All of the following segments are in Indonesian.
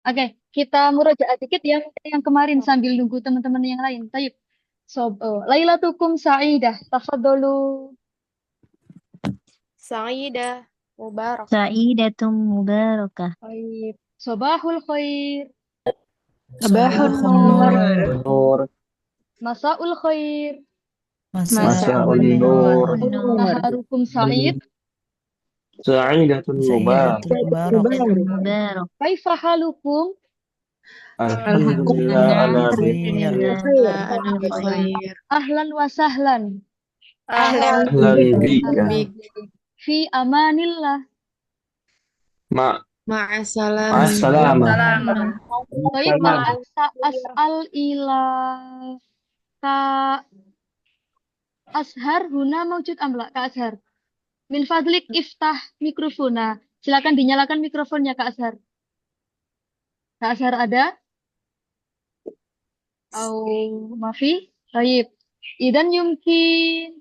Oke, kita murojaah dikit ya yang kemarin sambil nunggu teman-teman yang lain. Tayyib. Lailatukum sa'idah. Tafadholu. Sa'idah Mubarak. Sa'idatun mubarakah. Tayyib. Sobahul khair. Sabahun Sabahun Nur. Nur. Nur, Masaul khair. Masa'un Masa'un Nur. Nur, Masa'un nur. Naharukum sa'id. Sa'idatun Sa'idatul Mubarak. Mubarak. Sa'idatun mubarak. Kaifa halukum? Alhamdulillah ala Alhamdulillah dzikri. khair. Alhamdulillah ala Ala khair. khair. Ahlan wa sahlan. Ahlan Ahlan bika. bik. Fi amanillah. Ma, Ma'assalam. ma'assalamah. Tayyib al'an as'al ila ka Ashar huna maujud amla Kak Ashar. Min fadlik iftah mikrofona. Silakan dinyalakan mikrofonnya Kak Ashar. Kak Ashar ada? Au mafi? Tayyib. Idan yumkin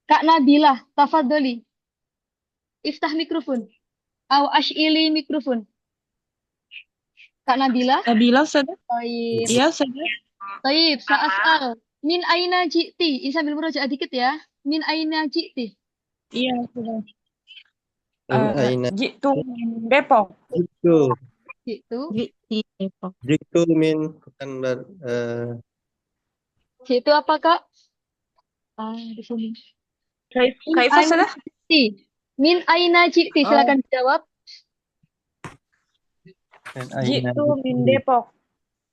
Kak Nabilah, tafadholi. Iftah mikrofon. Au ash'ili mikrofon. Kak Nabilah? Nabila sudah? Tayyib. Iya sudah. Tayyib, sa'as'al. Min aina ji'ti. Ini sambil murojaah dikit ya. Min aina ji'ti. Iya sudah. Aina Jitu Depok. itu Ji'tu. Di Depok. jitu min bukan Ji'tu apa Kak? Di sini. Min Kaifa aina sudah? ji'ti. Min aina ji'ti. Silakan dijawab. aina Jitu min Depok.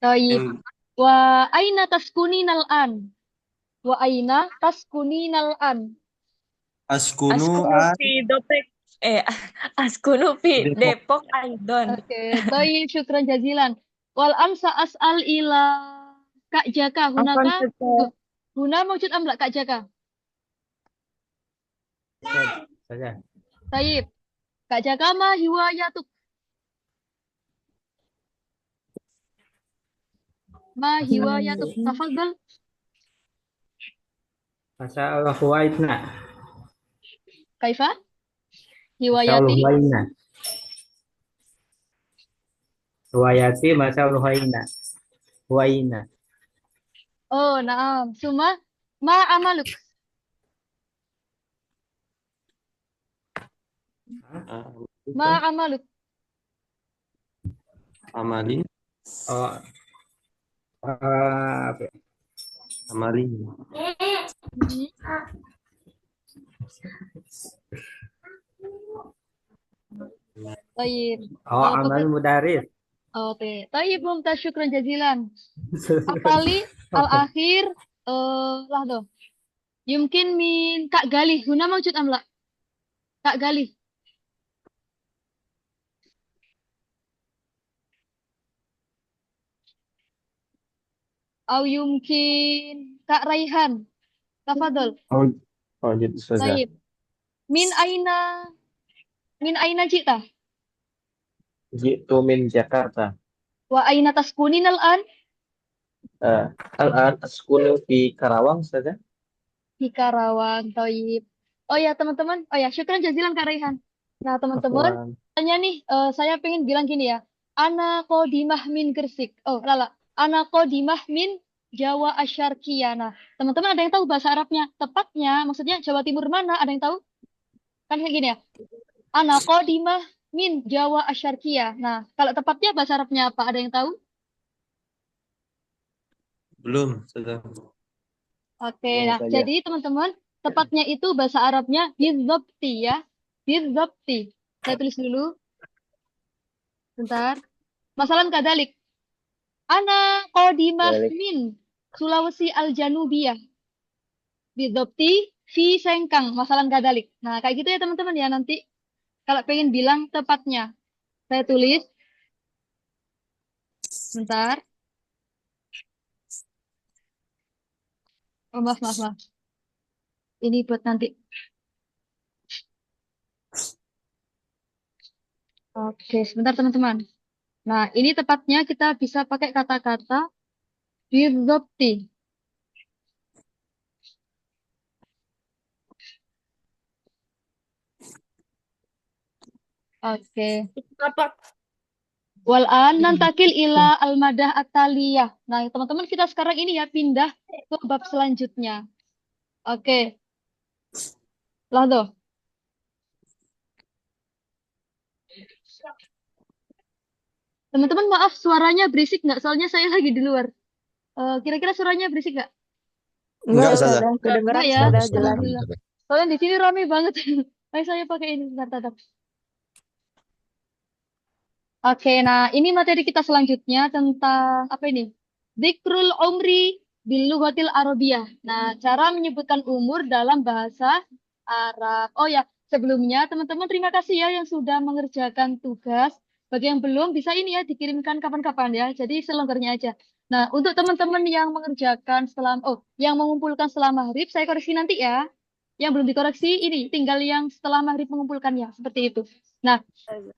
Tayyib. Wa aina taskuninal an. Wa aina taskuninal an. askunu Askunu fi Depok. Askunu fi Depok. Depok Aidon. Oke, tayyib, syukran jazilan. Wal amsa as'al ila Kak Jaka. Hunaka? Huna maujud amla Kak Jaka. saja. Tayyib. Kak Jaka ma hiwayatuk. Ma hiwayatuk. Tafadhal. Masya huwaitna. Kaifa? Masya Hiwayati. huwaina. Huwayati masya huwaina. Huwaina. Oh, naam. Suma ma amaluk. Ma amaluk. Amali, Oh, apa ya? amali. Tayyib. Oh, amal mudaris. Oke. Tayyib, mumtaz, syukran jazilan. Apali al-akhir lahdo. Yumkin min Kak Galih. Huna maujud amla. Kak Galih. Au yumkin Kak Raihan. Tafadhol. Oh gitu saja. Tayyib. Min aina jita. Jitu min Jakarta. Wa aina taskunin al-an. Al-an askunu di Karawang saja. Di Karawang. Tayyib. Oh ya teman-teman. Oh ya, syukran jazilan Kak Raihan. Nah teman-teman, Afwan. tanya nih, saya pengen bilang gini ya. Ana kodimah min Gresik. Oh, lala. Ana kodimah min Jawa Asyarkiyah. Nah, teman-teman ada yang tahu bahasa Arabnya? Tepatnya, maksudnya Jawa Timur mana? Ada yang tahu? Kan kayak gini ya. Ana kodimah min Jawa Asyarkiyah. Nah, kalau tepatnya bahasa Arabnya apa? Ada yang tahu? Belum sudah. Oke, Belum nah saja. jadi teman-teman, tepatnya itu bahasa Arabnya bidzabti ya. Bidzabti. Saya tulis dulu. Bentar. Masalan kadalik. Ana kodimah Balik. min Sulawesi Al-Janubiyah. Bidzabti fi Sengkang. Masalan kadalik. Nah, kayak gitu ya teman-teman ya nanti. Kalau pengen bilang tepatnya. Saya tulis. Bentar. Oh, maaf, maaf, maaf. Ini buat nanti. Oke, sebentar teman-teman. Nah, ini tepatnya kita bisa pakai kata-kata bidzabti. Oke. Apa? Wal'an nantakil ila al-madah at-taliyah. Nah, teman-teman kita sekarang ini ya pindah ke bab selanjutnya. Oke. Lah tuh. Teman-teman maaf suaranya berisik nggak? Soalnya saya lagi di luar. Kira-kira suaranya berisik nggak? Enggak, Ustazah. kedengeran, Enggak ya? sudah jelas. Alhamdulillah. Soalnya di sini rame banget. Ayo saya pakai ini bentar. Oke, nah ini materi kita selanjutnya tentang apa ini? Dzikrul umri bil lughatil arabiyah. Nah, cara menyebutkan umur dalam bahasa Arab. Oh ya, sebelumnya teman-teman terima kasih ya yang sudah mengerjakan tugas. Bagi yang belum bisa ini ya dikirimkan kapan-kapan ya. Jadi selonggarnya aja. Nah, untuk teman-teman yang mengerjakan yang mengumpulkan setelah maghrib, saya koreksi nanti ya. Yang belum dikoreksi ini tinggal yang setelah maghrib mengumpulkannya seperti itu. Nah,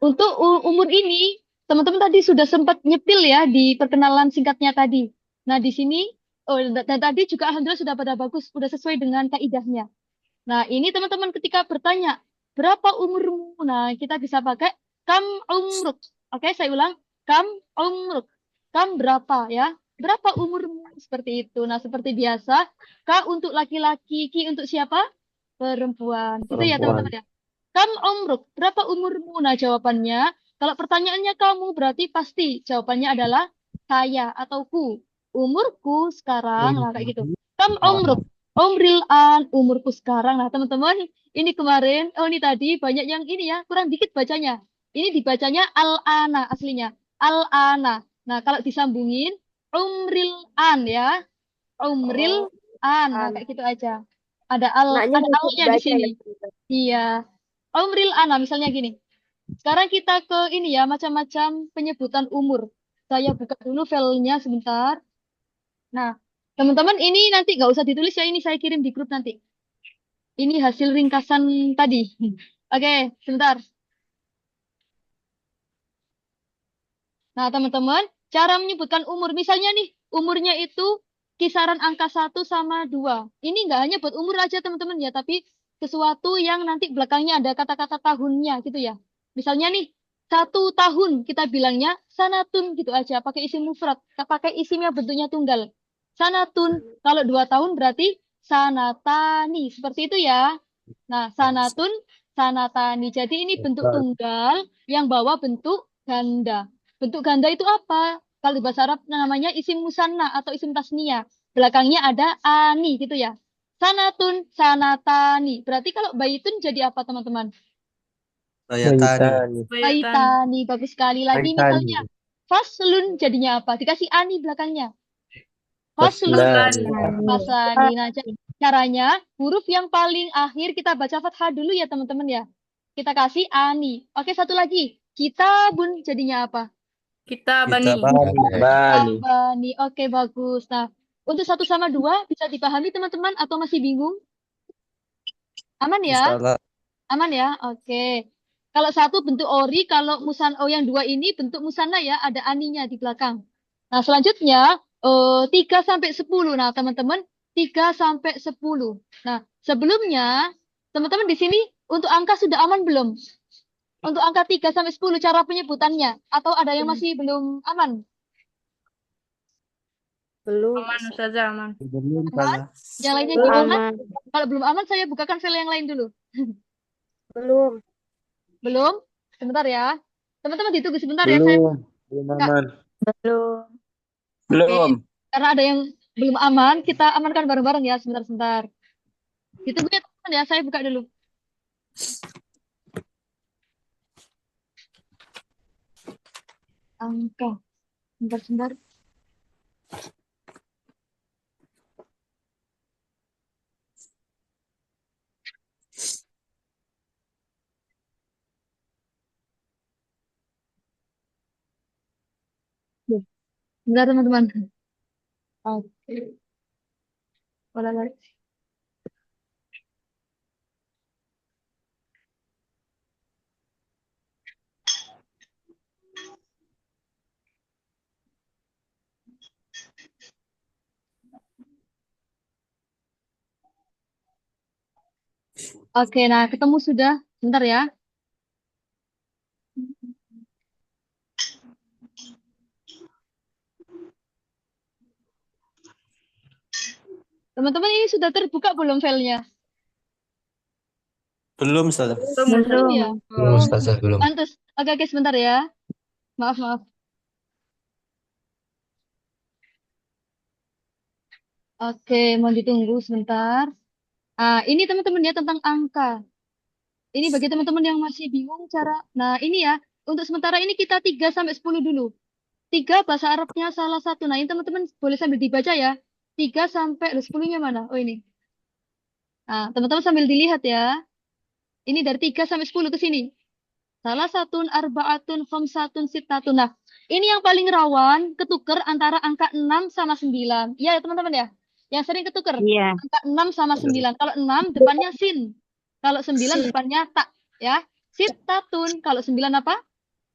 untuk umur ini, teman-teman tadi sudah sempat nyepil ya di perkenalan singkatnya tadi. Nah, di sini, dan tadi juga alhamdulillah sudah pada bagus, sudah sesuai dengan kaidahnya. Nah, ini teman-teman ketika bertanya, berapa umurmu? Nah, kita bisa pakai kam umruk. Oke, saya ulang, kam umruk. Kam berapa ya? Berapa umurmu? Seperti itu. Nah, seperti biasa, K untuk laki-laki, Ki untuk siapa? Perempuan. Gitu ya, Perempuan. teman-teman ya. Kam umruk, berapa umurmu? Nah, jawabannya, kalau pertanyaannya kamu, berarti pasti jawabannya adalah saya atau ku. Umurku sekarang, nah kayak gitu. Kam umruk, umril an, umurku sekarang. Nah, teman-teman, ini kemarin, ini tadi banyak yang ini ya, kurang dikit bacanya. Ini dibacanya al-ana aslinya. Al-ana. Nah, kalau disambungin, umril an ya. Umril an. Nah, kayak gitu aja. Ada Naknya ada bisa alnya di dibaca ya. sini. Iya. Umril ana misalnya gini. Sekarang kita ke ini ya, macam-macam penyebutan umur. Saya buka dulu filenya sebentar. Nah, teman-teman ini nanti nggak usah ditulis ya, ini saya kirim di grup nanti. Ini hasil ringkasan tadi. Oke, sebentar. Nah, teman-teman, cara menyebutkan umur. Misalnya nih, umurnya itu kisaran angka 1 sama 2. Ini nggak hanya buat umur aja, teman-teman ya, tapi sesuatu yang nanti belakangnya ada kata-kata tahunnya gitu ya. Misalnya nih, 1 tahun kita bilangnya sanatun gitu aja, pakai isim mufrad, pakai isim yang bentuknya tunggal. Sanatun, kalau 2 tahun berarti sanatani, seperti itu ya. Nah, sanatun, sanatani. Jadi ini bentuk tunggal yang bawa bentuk ganda. Bentuk ganda itu apa? Kalau di bahasa Arab namanya isim musanna atau isim tasnia. Belakangnya ada ani gitu ya. Sanatun, sanatani. Berarti kalau baitun jadi apa teman-teman? Bayatani. Baitani. Bagus sekali. Lagi Baitani. misalnya faslun jadinya apa? Dikasih ani belakangnya. Faslun. Faslan. Faslani. Nah, caranya huruf yang paling akhir kita baca fathah dulu ya teman-teman ya. Kita kasih ani. Oke, satu lagi. Kitabun jadinya apa? Kita Bani. Tabani. Oke, bagus. Nah, untuk 1 sama 2 bisa dipahami teman-teman atau masih bingung? Aman ya? Aman ya? Oke. Kalau 1 bentuk ori, kalau yang 2 ini bentuk musanna ya, ada aninya di belakang. Nah, selanjutnya 3 sampai 10. Nah, teman-teman, 3 sampai 10. Nah, sebelumnya teman-teman di sini untuk angka sudah aman belum? Untuk angka 3 sampai 10 cara penyebutannya atau ada yang masih belum aman? Belum. Aman? Yang lainnya gimana? Kalau belum aman, saya bukakan file yang lain dulu. Belum. Belum? Sebentar ya. Teman-teman ditunggu sebentar ya. Saya Belum Kak, aman. oke. Karena ada yang belum aman, kita amankan bareng-bareng ya. Sebentar-sebentar. Ditunggu ya teman-teman ya. Saya buka dulu. Angka. Sebentar-sebentar. Sebentar teman-teman. Oke. Boleh lagi. Oke, nah ketemu sudah. Sebentar ya. Teman-teman ini sudah terbuka belum filenya? Belum, Ustazah. Belum ya? Belum, Ustazah, belum. Pantes. Oke, sebentar ya. Maaf. Oke, mau ditunggu sebentar. Ini teman-teman ya tentang angka. Ini bagi teman-teman yang masih bingung cara. Nah, ini ya. Untuk sementara ini kita 3 sampai 10 dulu. 3 bahasa Arabnya salah satu. Nah, ini teman-teman boleh sambil dibaca ya. 3 sampai 10-nya mana? Oh, ini. Nah, teman-teman sambil dilihat ya. Ini dari 3 sampai 10 ke sini. Salah satun, arba'atun, khamsatun, sittatun. Nah, ini yang paling rawan ketuker antara angka 6 sama 9. Iya ya teman-teman ya? Yang sering ketuker. Iya. Angka 6 sama 9. Kalau 6 depannya sin. Kalau 9 depannya tak. Ya. Sittatun. Kalau 9 apa?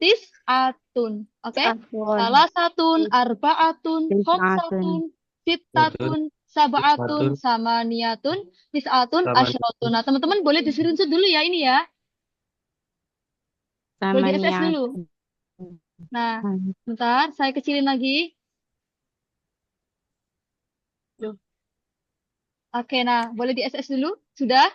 Tis'atun. Oke? Salah satun, arba'atun, khamsatun, sittatun, sab'atun, samaniyatun, tis'atun, asyratun. Nah, teman-teman boleh di-screenshot dulu ya ini ya. Boleh di SS dulu. Nah, bentar, saya kecilin lagi. Oke, nah, boleh di SS dulu? Sudah?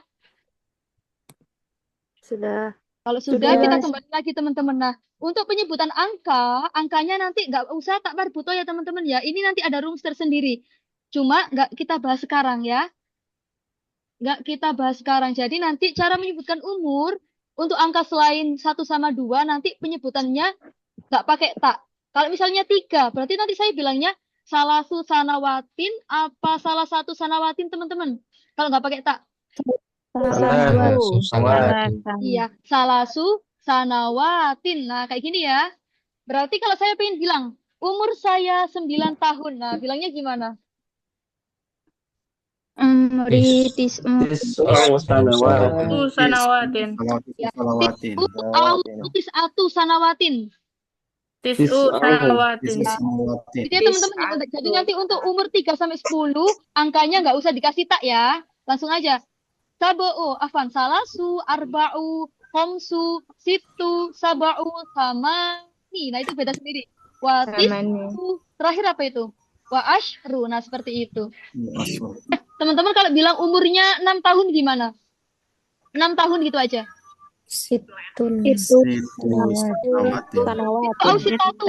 Sudah. Kalau sudah, kita kembali lagi teman-teman. Nah, untuk penyebutan angkanya nanti nggak usah tak marbuto ya teman-teman ya. Ini nanti ada rumus tersendiri. Cuma nggak kita bahas sekarang ya. Nggak kita bahas sekarang. Jadi nanti cara menyebutkan umur untuk angka selain 1 sama 2 nanti penyebutannya nggak pakai tak. Kalau misalnya 3, berarti nanti saya bilangnya salasu sanawatin apa salah satu sanawatin teman-teman. Kalau nggak pakai tak. Iya, salasu sanawatin. Nah, kayak gini ya. Berarti kalau saya pengen bilang umur saya 9 tahun. Nah, bilangnya gimana? Sanawatin. Ya. Tis'atu sanawatin. Jadi ya teman-teman, jadi nanti untuk umur 3 sampai 10 angkanya nggak usah dikasih tak ya. Langsung aja. Salasu, arba'u, khamsu, sittu, sab'u, samani. Nah, itu beda sendiri. Wa tis'u, terakhir apa itu? Wa ashru. Nah, seperti itu. Teman-teman kalau bilang umurnya 6 tahun gimana? 6 tahun gitu aja. Situn. Oh, sitatu.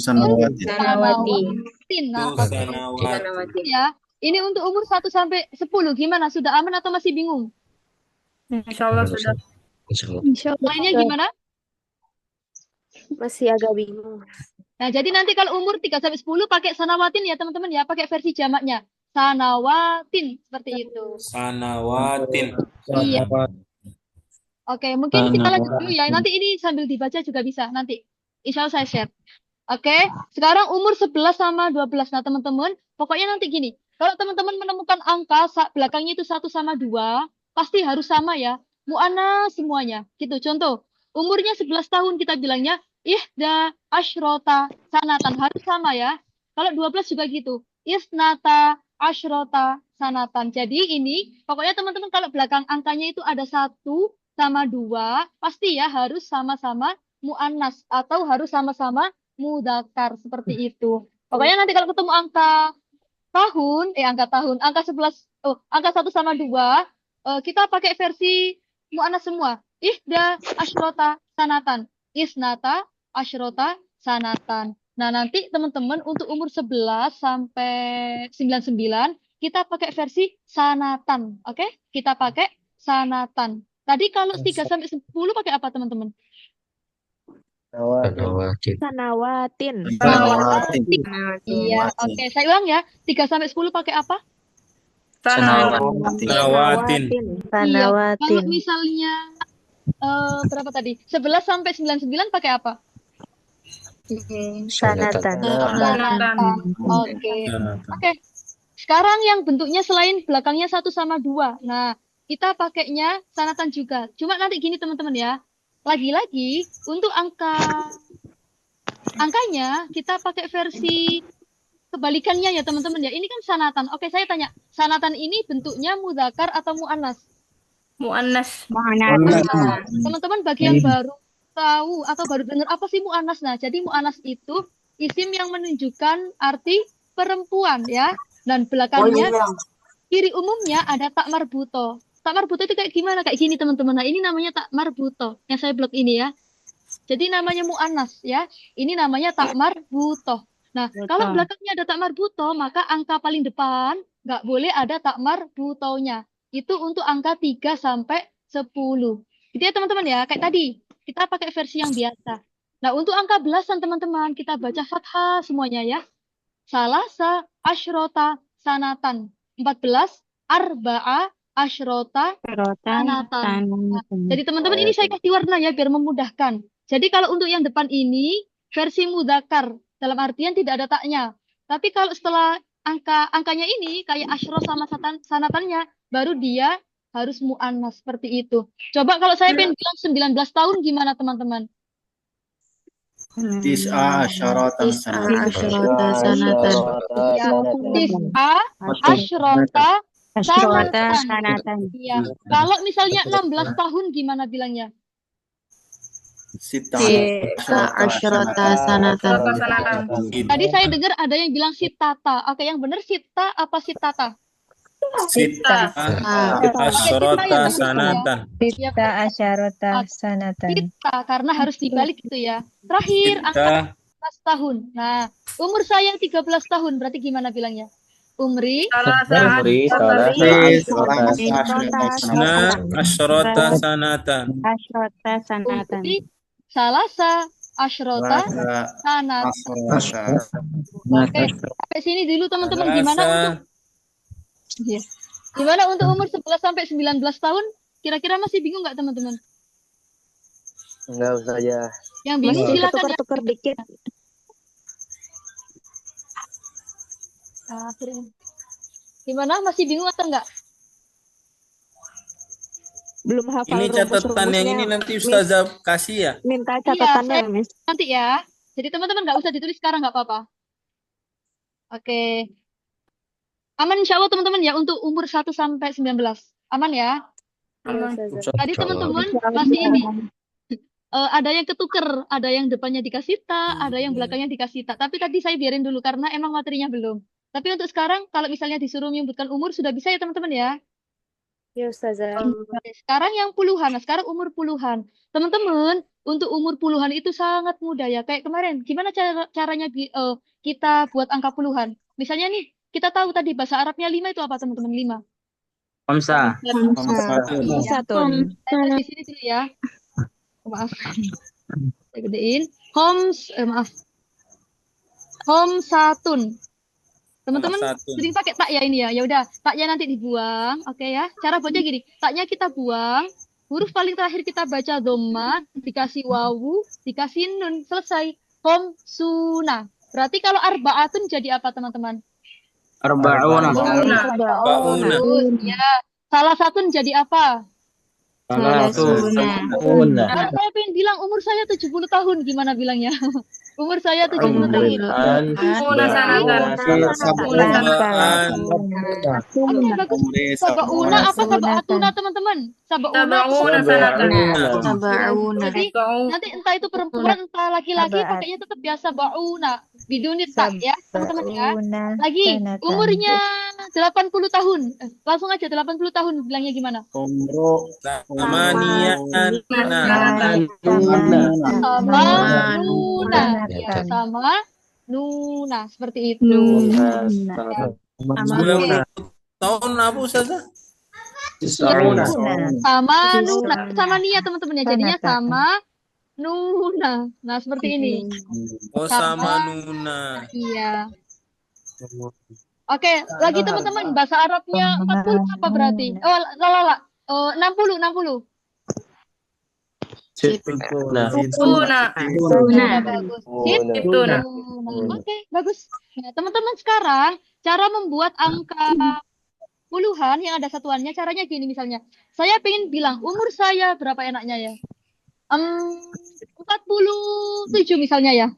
Sanawatin. Nah, ya. Ini untuk umur 1 sampai 10 gimana? Sudah aman atau masih bingung? Insya Allah sudah. Lainnya gimana? Masih agak bingung. Nah, jadi nanti kalau umur 3 sampai 10 pakai sanawatin ya teman-teman ya, pakai versi jamaknya. Sanawatin seperti itu. Sanawatin. Iya. Oke, mungkin kita lanjut dulu ya. Nanti ini sambil dibaca juga bisa nanti. Insya Allah saya share. Oke, sekarang umur 11 sama 12. Nah, teman-teman, pokoknya nanti gini. Kalau teman-teman menemukan angka belakangnya itu 1 sama 2, pasti harus sama ya. Mu'annas semuanya. Gitu. Contoh, umurnya 11 tahun kita bilangnya ihda asyrota sanatan. Harus sama ya. Kalau 12 juga gitu. Isnata asyrota sanatan. Jadi ini, pokoknya teman-teman kalau belakang angkanya itu ada 1 sama 2, pasti ya harus sama-sama mu'annas. Atau harus sama-sama mudzakkar. Seperti itu. Pokoknya nanti kalau ketemu angka 1 sama 2, kita pakai versi mu'annas semua. Ihda asyrota sanatan. Isnata asyrota sanatan. Nah, nanti teman-teman untuk umur 11 sampai 99, kita pakai versi sanatan. Oke? Kita pakai sanatan. Tadi kalau 3 sampai 10 pakai apa teman-teman? Sanawatin. Iya, oke. Saya ulang ya. 3 sampai 10 pakai apa? Sanawatin. Iya. Kalau misalnya berapa tadi? 11 sampai 99 pakai apa? Sanatan. Oke. Sekarang yang bentuknya selain belakangnya 1 sama 2. Nah, kita pakainya sanatan juga. Cuma nanti gini teman-teman ya. Lagi-lagi untuk angkanya kita pakai versi kebalikannya ya teman-teman ya. Ini kan sanatan. Oke, saya tanya. Sanatan ini bentuknya mudzakkar atau mu'annas? Mu'annas. Teman-teman bagi yang baru tahu atau baru dengar apa sih mu'annas? Nah, jadi mu'annas itu isim yang menunjukkan arti perempuan ya. Dan belakangnya kiri umumnya ada tak marbuto. Tak marbuto itu kayak gimana? Kayak gini teman-teman. Nah, ini namanya tak marbuto yang saya blok ini ya. Jadi namanya mu'annas ya. Ini namanya tak marbuto. Nah, kalau belakangnya ada tak marbuto, maka angka paling depan nggak boleh ada tak marbutonya. Itu untuk angka 3 sampai 10. Gitu ya teman-teman ya. Kayak tadi, kita pakai versi yang biasa. Nah, untuk angka belasan teman-teman, kita baca fathah semuanya ya. Salasa asyrota sanatan. 14, arba'a asyrota sanatan. Nah, jadi teman-teman ini saya kasih warna ya biar memudahkan. Jadi kalau untuk yang depan ini versi mudzakkar dalam artian tidak ada taknya. Tapi kalau setelah angkanya ini kayak asyro sama sanatannya baru dia harus mu'annas seperti itu. Coba kalau saya pengen bilang 19 tahun gimana teman-teman? Tis'a asyaratan sanatan. Ya, tis'a asyrota sanatan. Iya. Kalau misalnya 16 tahun gimana bilangnya? Sita Asyrota sanatan. Tadi saya dengar ada yang bilang sitata. Oke, yang benar sita apa sitata? Sita asyarata sanatan. Ya, asyarota sanatan. sita karena harus dibalik gitu ya. Terakhir angka Sita 13 tahun. Nah, umur saya 13 tahun berarti gimana bilangnya? Umri Umri asyarata sanatan. umri salasa asyrota sanat. Oke, sampai sini dulu teman-teman. Gimana untuk Iya. Gimana untuk umur 11 sampai 19 tahun? Kira-kira masih bingung nggak teman-teman? Enggak usah ya. Yang bingung Masih silakan ya. ketukar-tukar dikit. Ah, sering. Gimana? Masih bingung atau enggak? Belum hafal Ini catatan yang ini rumus-rumusnya. nanti Ustazah kasih ya. Minta Iya, catatannya, saya Miss. nanti ya. Jadi teman-teman nggak usah ditulis sekarang nggak apa-apa. Oke. Aman insya Allah teman-teman ya untuk umur 1 sampai 19. Aman ya? Tadi teman-teman masih ini. Ada yang ketuker, ada yang depannya dikasih ta, ada yang belakangnya dikasih ta. Tapi tadi saya biarin dulu karena emang materinya belum. Tapi untuk sekarang kalau misalnya disuruh menyebutkan umur sudah bisa ya teman-teman ya. Ya Ustazah. Oke, sekarang yang puluhan. Nah, sekarang umur puluhan. Teman-teman, untuk umur puluhan itu sangat mudah ya. Kayak kemarin, gimana caranya kita buat angka puluhan? Misalnya nih, kita tahu tadi bahasa Arabnya 5 itu apa teman-teman? 5. Khamsah. Satun. Saya di sini dulu ya. Maaf. Saya gedein. Maaf. Homsatun. Teman-teman sering pakai tak ya ini ya. Ya udah, taknya nanti dibuang, oke ya. Cara baca gini, taknya kita buang, huruf paling terakhir kita baca dhamma, dikasih wawu, dikasih nun, selesai. Homsuna. Berarti kalau arbaatun jadi apa teman-teman? Arba'una. Ba'una. Ya. Salah satu jadi apa? Kalau saya pengen bilang umur saya 70 tahun, gimana bilangnya? Umur saya 70 tahun. Oke, bagus. Sabauna apa sabaatuna teman-teman? Sabauna. Jadi nanti entah itu perempuan entah laki-laki pakainya tetap biasa bauna. Bidunit tak ya teman-teman ya. Lagi umurnya 80 tahun. Langsung aja 80 tahun bilangnya gimana? Sama Nuna. Ya, sama Nuna seperti itu. Tahun apa Ustazah? Sama Nuna, sama Nia teman-teman ya. Jadinya sama Nuna. Nah, seperti ini. Oh, sama Nuna. Iya. Oke, lagi teman-teman bahasa Arabnya 40 apa berarti? Oh, lala. 60. Bagus. Oke, bagus. Nah, teman-teman sekarang cara membuat angka puluhan yang ada satuannya caranya gini misalnya. Saya pengen bilang umur saya berapa enaknya ya? 47 misalnya ya.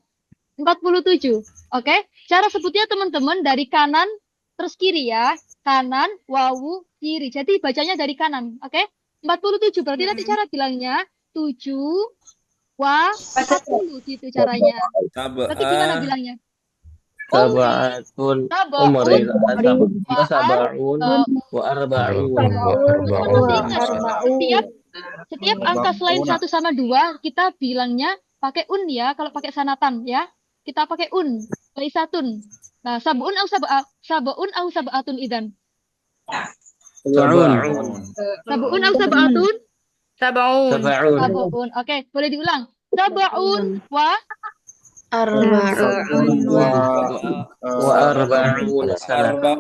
47. Oke. Cara sebutnya teman-teman dari kanan terus kiri ya. Kanan, wawu, kiri. Jadi bacanya dari kanan. Oke. 47 berarti nanti cara bilangnya 7 wa 40 gitu caranya. Berarti gimana bilangnya? Sab'atun Sab'un umril wa sab'un wa arba'un. Setiap angka selain 1 sama 2 kita bilangnya pakai ya. Kalau pakai sanatan ya, kita pakai laisatun. Nah, sab'un au sab'atun idan. Sab'un. Sab'un au sab'atun? Sab'un. Sab'un. Oke, boleh diulang. Sab'un wa Arba'un Wa arba'un sanatan.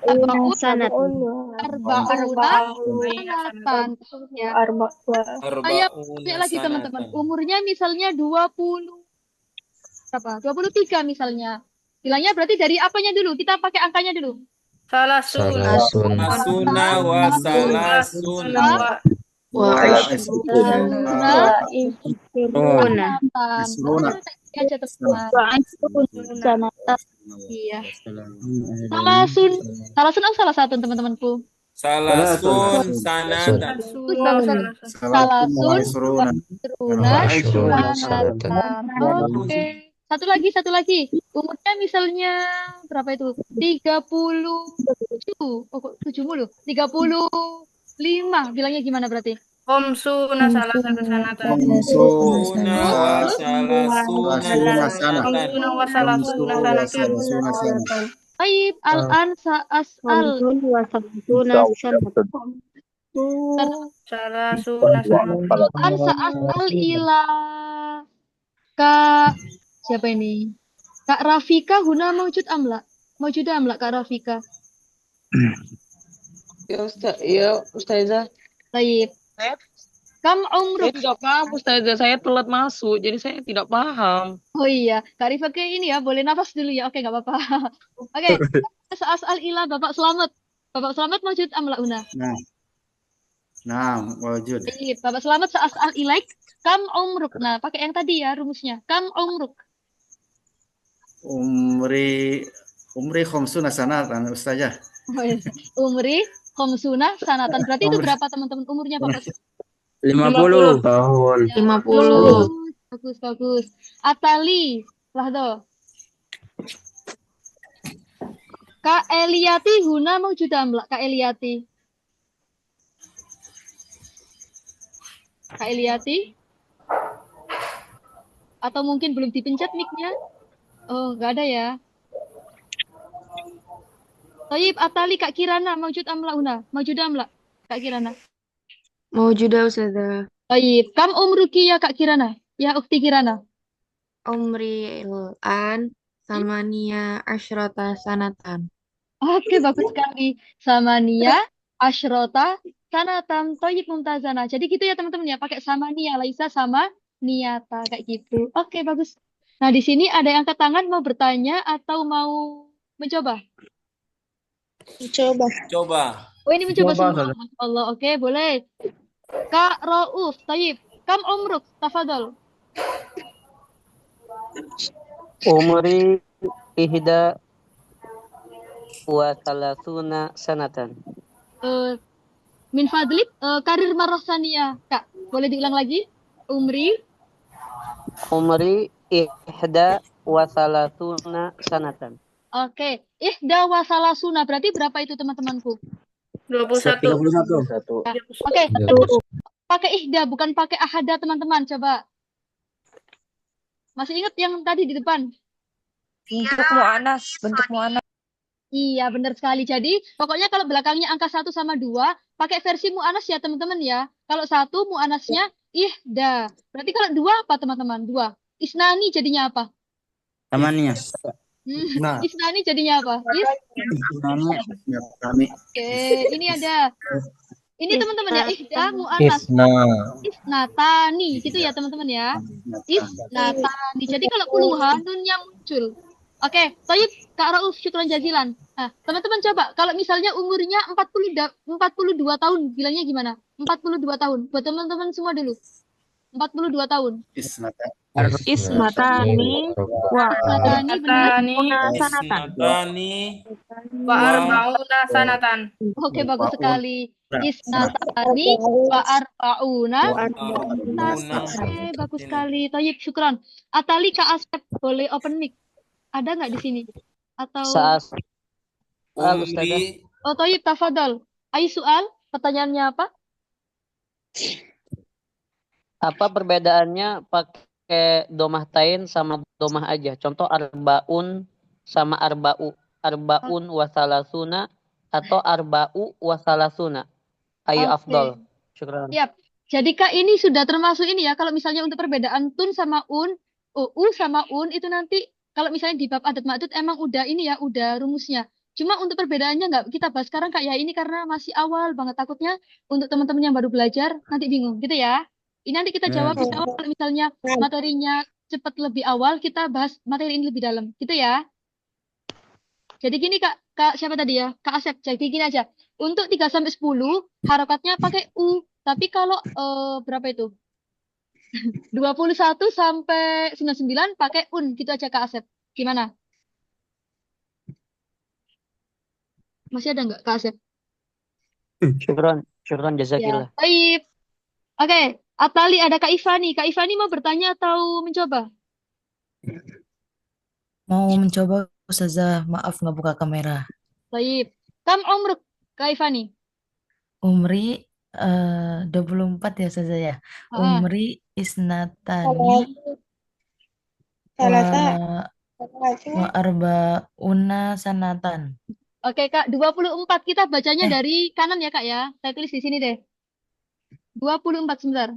Arba'una sanatan. sanatan. Ya. Saya punya lagi teman-teman. Umurnya misalnya 20 berapa? 23 misalnya. Bilangnya berarti dari apanya dulu? Kita pakai angkanya dulu. Salasuna wa salasuna Wa sanatan. Aja teman-teman. Iya. Salasun atau salah satu teman-temanku. Salasun sanatan. Salasun sanatan. Oke. Satu lagi. Umurnya misalnya berapa itu? 37. Oh, kok 7 mulu? 35. Bilangnya gimana berarti? Khamsuna salasatu sanatan. Suna wa salasuna sanatan. Baik, al-an sa'as'al. Al-an sa'as'al ila Kak siapa ini? Kak Rafika huna maujud amla? Maujud amla Kak Rafika? Ya Ustazah. Baik. Kam umruk? Saya tidak paham Ustazah, saya telat masuk, jadi saya tidak paham. Oh iya, Kak Rifat ini ya, boleh nafas dulu ya. Oke, nggak apa-apa. Oke, asal ilah Bapak Selamat. Bapak Selamat maujud amla una? Nah, wujud. Baik, Bapak Selamat asal ilaik. Kam umruk. Nah, pakai yang tadi ya rumusnya. Kam umruk. Umri khamsuna sanatan, Ustazah. Oh, iya. Umri khamsuna sanatan. Berarti itu berapa teman-teman umurnya Bapak? 50 tahun. 50. Bagus. Atali, lahdo. Kak Eliati huna maujud amla? Kak Eliati. Kak Eliati? Atau mungkin belum dipencet mic-nya? Oh, nggak ada ya. Tayyib, Atali, Kak Kirana, maujud amla una? Maujud amla? Kak Kirana. Mawjudah Ustazah. Tayyib, kam umruki ya Kak Kirana? Ya Ukti Kirana. Umri an samania asyrota sanatan. Oke, bagus sekali. Samania, asyrota, sanatan, tayyib mumtazana. Jadi gitu ya teman-teman ya, pakai samania, laisa sama niata kayak gitu. Oke, bagus. Nah, di sini ada yang angkat tangan mau bertanya atau mau mencoba? Coba. Oh, ini mencoba Coba, semua. Masya Allah. Oke, boleh. Kak Rauf, tayyib. Kam umruk, tafadhol. Umri ihda wa salasuna sanatan. Min fadlik, karir marah sania. Kak, boleh diulang lagi? Umri Ihda wa salasuna sanatan. Oke, ihda wasalasuna berarti berapa itu teman-temanku? 21. 31. Oke, pakai ihda bukan pakai ahada teman-teman. Coba. Masih ingat yang tadi di depan? Bentuk mu'anas. Iya, benar sekali. Jadi, pokoknya kalau belakangnya angka 1 sama 2, pakai versi mu'anas ya teman-teman ya. Kalau 1 mu'anasnya ihda. Berarti kalau 2 apa teman-teman? 2. Isnani jadinya apa? Tamania. Isnani jadinya apa? Oke, ini ada. Ini teman-teman ya, ihda mu'anas. Isnatani, gitu ya teman-teman ya. Isnatani. Jadi kalau puluhan nunnya muncul. Oke, Toyib, Kak Rauf, syukran jazilan. Nah, teman-teman coba, kalau misalnya umurnya 42 tahun, bilangnya gimana? 42 tahun. Buat teman-teman semua dulu. 42 tahun. Ismatani wa Isnatani benar. Isnatani Wa arba'una sanatan. Oke, bagus sekali. Isnatani wa arba'una. Oke, bagus sekali. Toyib, syukran. Atali Kak Asep, boleh open mic. Ada nggak di sini? Atau Saat Ustazah. Umri oh Toyib, tafadhol. Ayo soal, pertanyaannya apa? Apa perbedaannya pakai domah tain sama domah aja? Contoh arbaun sama arba'u. Arbaun wasalasuna atau arba'u wasalasuna. Ayo Oke. afdol. Syukran. Siap. Jadi Kak ini sudah termasuk ini ya. Kalau misalnya untuk perbedaan tun sama u sama itu nanti kalau misalnya di bab adat ma'dud emang udah ini ya, udah rumusnya. Cuma untuk perbedaannya nggak kita bahas sekarang Kak ya. Ini karena masih awal banget takutnya untuk teman-teman yang baru belajar nanti bingung gitu ya. Ini nanti kita jawab di awal kalau misalnya materinya cepat lebih awal kita bahas materi ini lebih dalam gitu ya. Jadi gini Kak siapa tadi ya? Kak Asep. Jadi gini aja. Untuk 3 sampai 10 harokatnya pakai U. Tapi kalau berapa itu? 21 sampai 99 pakai un gitu aja Kak Asep. Gimana? Masih ada nggak Kak Asep? Syukran. Syukran Ya, jazakillah. baik. Oke, Atali ada Kak Ivani. Kak Ivani mau bertanya atau mencoba? Mau mencoba Ustazah, maaf nggak buka kamera. Baik. Kam umruk Kak Ivani. Umri 24 ya Ustazah ya. Ah, Umri isnatani wa arba'una sanatan. Oke Kak, 24 kita bacanya dari kanan ya Kak ya. Saya tulis di sini deh. 24 sebentar.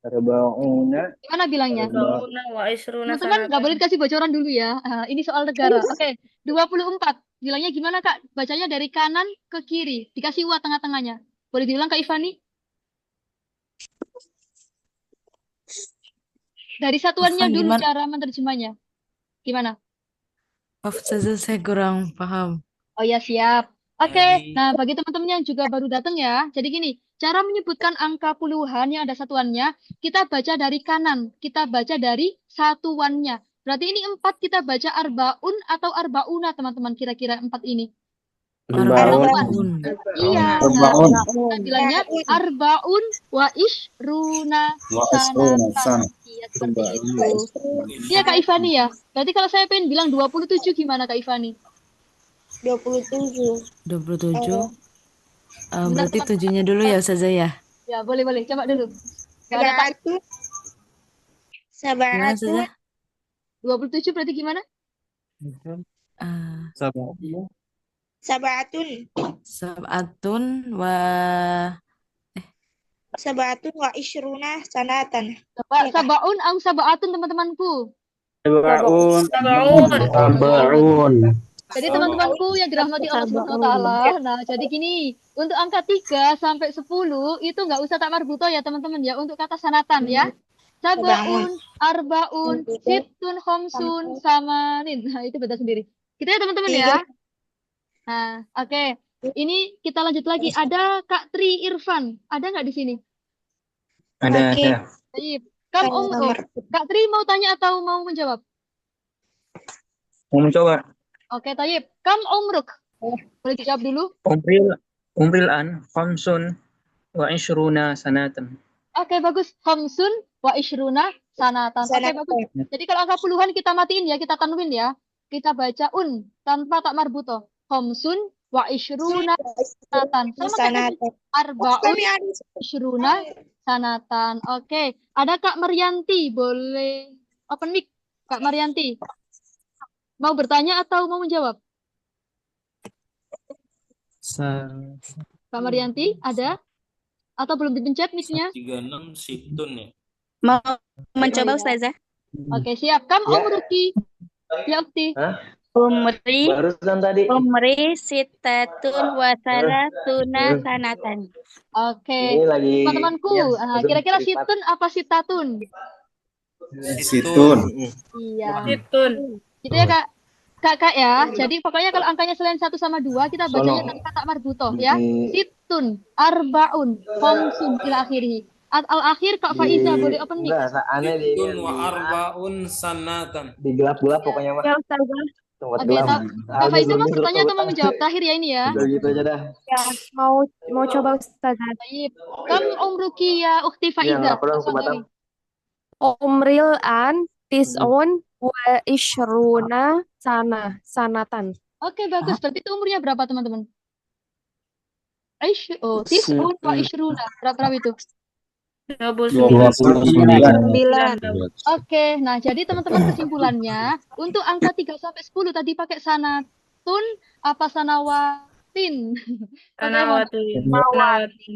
Arba'una Gimana bilangnya? Arba'una wa isruna Teman-teman nggak sanatan. boleh dikasih bocoran dulu ya. Ini soal negara. Oke, 24. Bilangnya gimana Kak? Bacanya dari kanan ke kiri. Dikasih wa tengah-tengahnya. Boleh diulang Kak Ivani? Dari satuannya Afwan, dulu gimana? cara menerjemahnya. Gimana? Maaf Ustazah, saya kurang paham. Oh ya, siap. Oke, Jadi nah bagi teman-teman yang juga baru datang ya. Jadi gini, cara menyebutkan angka puluhan yang ada satuannya, kita baca dari kanan. Kita baca dari satuannya. Berarti ini 4 kita baca arbaun atau arbauna teman-teman kira-kira 4 ini. Arba'un. Iya, nah kita bilangnya arbaun wa ishruna Wa isruna sanatan. sana. Iya, seperti itu. Iya Kak Ivani ya. Berarti kalau saya pengen bilang 27 gimana Kak Ivani? 27. Bentar, Berarti teman-teman. 7-nya dulu ya Ustazah ya. Ya, boleh. Coba dulu. Gak ada Kak. Gimana Ustazah? 27 berarti gimana? Eh, Sabatun Sab'atun wa wa ishruna sanatan. Sabaun au sabaatun teman-temanku. Arba'un Arba'un. Jadi teman-temanku yang dirahmati Allah Subhanahu wa taala. Nah, jadi gini, untuk angka 3 sampai 10 itu nggak usah tak marbuto ya teman-teman ya untuk kata sanatan ya. Sabaun, arbaun, sittun, khomsun, samanin. Nah, itu beda sendiri. Gitu ya teman-teman ya. Nah, oke. Ini kita lanjut lagi. Ada Kak Tri Irfan. Ada nggak di sini? ada. Baik. Kak Tri mau tanya atau mau menjawab? Mau mencoba. Oke, Tayyib. Kam umruk? Boleh dijawab dulu? Umril an khamsun wa ishruna sanatan. Oke, bagus. Khamsun wa ishruna sanatan. Oke, bagus. Jadi kalau angka puluhan kita matiin ya, kita tanwin ya. Kita baca tanpa tak marbuto. Khamsun wa ishruna sanatan. Sama kayak arbaun ishruna sanatan. Oke. Ada Kak Maryanti. Boleh open mic, Kak Maryanti. Mau bertanya atau mau menjawab? Kak Maryanti, ada? Atau belum dipencet mic-nya? 36 situn ya. Mau mencoba Ustazah? Oke, siap. Kam umruki? Ya, Ukti. Barusan tadi. Umri sitatun wa salasuna sanatan. Oke. Ini lagi Teman-temanku, kira-kira situn apa sitatun? Situn. Iya. Situn. Gitu ya Kak ya. Jadi pokoknya kalau angkanya selain 1 sama 2 kita bacanya tanpa tak marbutoh ya. Situn, arbaun, khamsun ila akhirih. Al-akhir Kak Faiza boleh open mic. Aneh di Situn wa arbaun sanatan. di gelap-gelap pokoknya mah. Ya Ustazah. Tempat Oke, gelap. Kak Faiza mau bertanya atau mau menjawab terakhir ya ini ya? Gitu aja dah. Ya, mau coba Ustazah. Baik. Kam umruki ya Ukti Iya, Faiza. nggak perlu aku batam. Tafadhali. Umril an tis'un Wa ishruna sanatan. Oke, bagus. Berarti itu umurnya berapa, teman-teman? Tis'un wa ishruna. Berapa itu? 29. 9. Oke, nah jadi teman-teman kesimpulannya untuk angka 3 sampai 10 tadi pakai sanatun apa sanawatin? Pakai mana? Sanawatin. Sanawatin.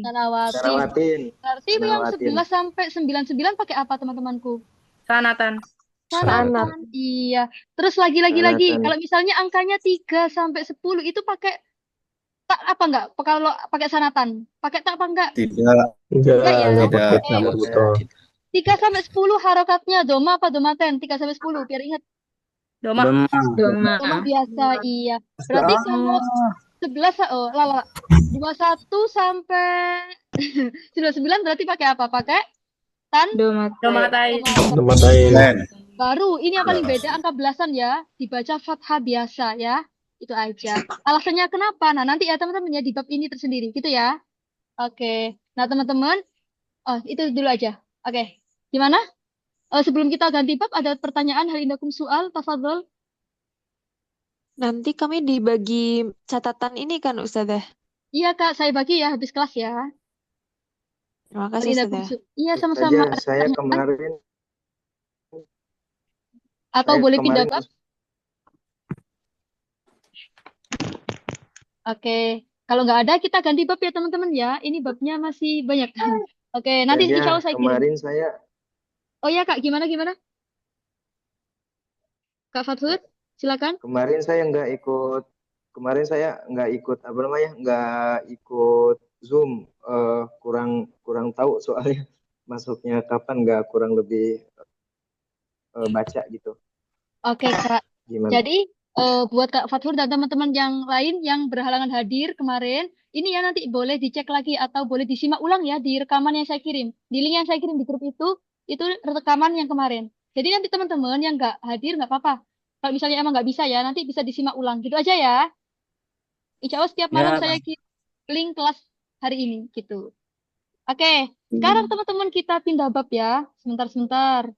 Sanawatin. Berarti yang 11 sampai 99 pakai apa teman-temanku? Sanatan. Sanatan. Iya. Terus lagi. Sanatan. Kalau misalnya angkanya 3 sampai 10 itu pakai tak apa enggak? Kalau pakai sanatan, pakai tak apa enggak? Tidak. Enggak ya. Tidak. Oke. 3 sampai 10 harokatnya doma apa domaten? 3 sampai 10 biar ingat. Doma. Doma biasa, iya. Berarti kalau 11 lala 21 sampai 99 berarti pakai apa? Pakai Domatain. Baru ini yang paling beda angka belasan ya, dibaca fathah biasa ya. Itu aja. Alasannya kenapa? Nah, nanti ya teman-teman ya di bab ini tersendiri gitu ya. Oke. Nah, teman-teman, itu dulu aja. Oke. Gimana? Sebelum kita ganti bab ada pertanyaan hal indakum soal, tafadhol. Nanti kami dibagi catatan ini kan Ustazah? Iya, Kak, saya bagi ya habis kelas ya. Terima Hal kasih indakum Ustazah. Iya, sama-sama. Saja saya kemarin Atau saya boleh pindah kemarin bab? Oke. Kalau nggak ada kita ganti bab ya teman-teman ya. Ini babnya masih banyak. Oke, nanti insya Allah saya kirim. kemarin saya Oh ya Kak, gimana? Kak Fathur, silakan. Kemarin saya nggak ikut apa namanya, nggak ikut Zoom. Kurang tahu soalnya masuknya kapan, nggak kurang lebih baca gitu. Oke Kak. Gimana? Jadi buat Kak Fathur dan teman-teman yang lain yang berhalangan hadir kemarin, ini ya nanti boleh dicek lagi atau boleh disimak ulang ya di rekaman yang saya kirim. Di link yang saya kirim di grup itu rekaman yang kemarin. Jadi nanti teman-teman yang nggak hadir nggak apa-apa. Kalau misalnya emang nggak bisa ya, nanti bisa disimak ulang. Gitu aja ya. Insya Allah setiap malam saya kirim link kelas hari ini gitu. Oke, sekarang teman-teman kita pindah bab ya. Sebentar.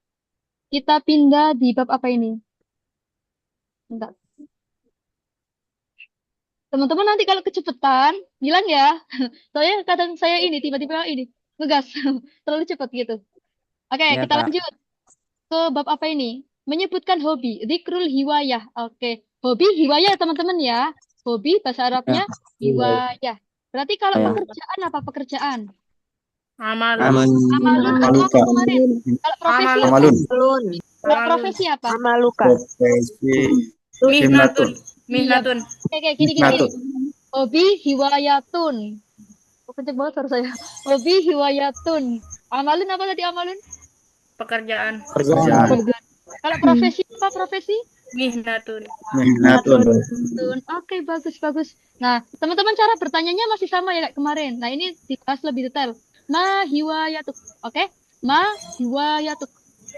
Kita pindah di bab apa ini? Bentar. Teman-teman nanti kalau kecepatan, bilang ya. Soalnya kadang saya ini tiba-tiba ini ngegas terlalu cepat gitu. Oke, Ya, kita Kak. lanjut ke bab apa ini? Menyebutkan hobi, dzikrul hiwayah. Oke, hobi hiwayah teman-teman ya. Hobi bahasa Arabnya hiwayah. Berarti kalau pekerjaan apa pekerjaan? Amalun. Amalun atau apa kemarin? Kalau profesi apa? Amalun. Kalau profesi apa? Amaluka. Profesi. Mihnatun. Oke, gini. Hobi hiwayatun. Kenceng banget suara saya. Hobi hiwayatun. Amalun apa tadi amalun? Pekerjaan. Kalau profesi apa profesi? Mihnatun. Oke, bagus. Nah, teman-teman cara bertanyanya masih sama ya kayak kemarin. Nah, ini dibahas lebih detail. Ma hiwayatuk. Oke? Ma hiwayatuk.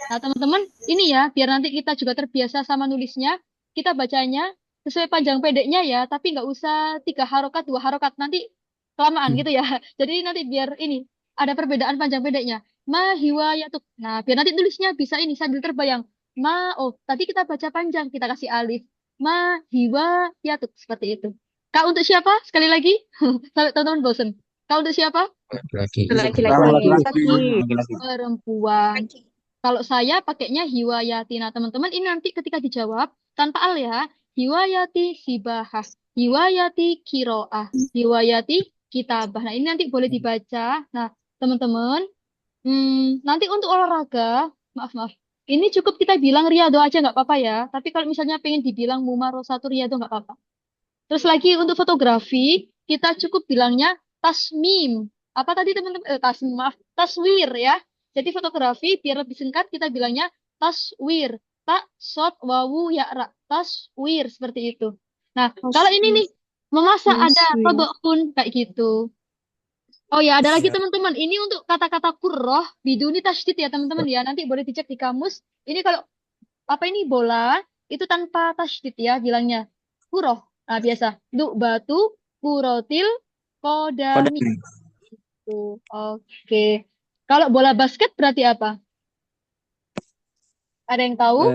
Nah, teman-teman, ini ya, biar nanti kita juga terbiasa sama nulisnya, kita bacanya sesuai panjang pendeknya ya, tapi nggak usah 3 harokat, 2 harokat. Nanti kelamaan gitu ya. Jadi nanti biar ini, ada perbedaan panjang pendeknya. Ma hiwayatuk. Nah, biar nanti tulisnya bisa ini, sambil terbayang. Tadi kita baca panjang, kita kasih alif. Ma hiwayatuk. Seperti itu. Kak, untuk siapa? Sekali lagi. Sampai teman-teman bosen. Kak, untuk siapa? Laki-laki. Perempuan. Kalau saya pakainya hiwayati. Nah, teman-teman ini nanti ketika dijawab tanpa al ya. Hiwayati sibahah. Hiwayati kiroah. Hiwayati kitabah. Nah, ini nanti boleh dibaca. Nah, teman-teman, nanti untuk olahraga, maaf. Ini cukup kita bilang riyado aja nggak apa-apa ya. Tapi kalau misalnya pengen dibilang mumarosatu riyado nggak apa-apa. Terus lagi untuk fotografi, kita cukup bilangnya tasmim. Apa tadi teman-teman? Taswir ya. Jadi fotografi biar lebih singkat kita bilangnya taswir. Tak, sod, wawu, ya, ra. Taswir seperti itu. Nah, kalau ini nih memasak ada todokun kayak gitu. Oh ya, ada lagi teman-teman. Ini untuk kata-kata kurroh biduni tasydid ya teman-teman ya. Nanti boleh dicek di kamus. Ini kalau apa ini bola itu tanpa tasydid ya bilangnya kurroh. Nah, biasa. Batu, kurotil, kodami. Itu. Oke. Kalau bola basket berarti apa? Ada yang tahu?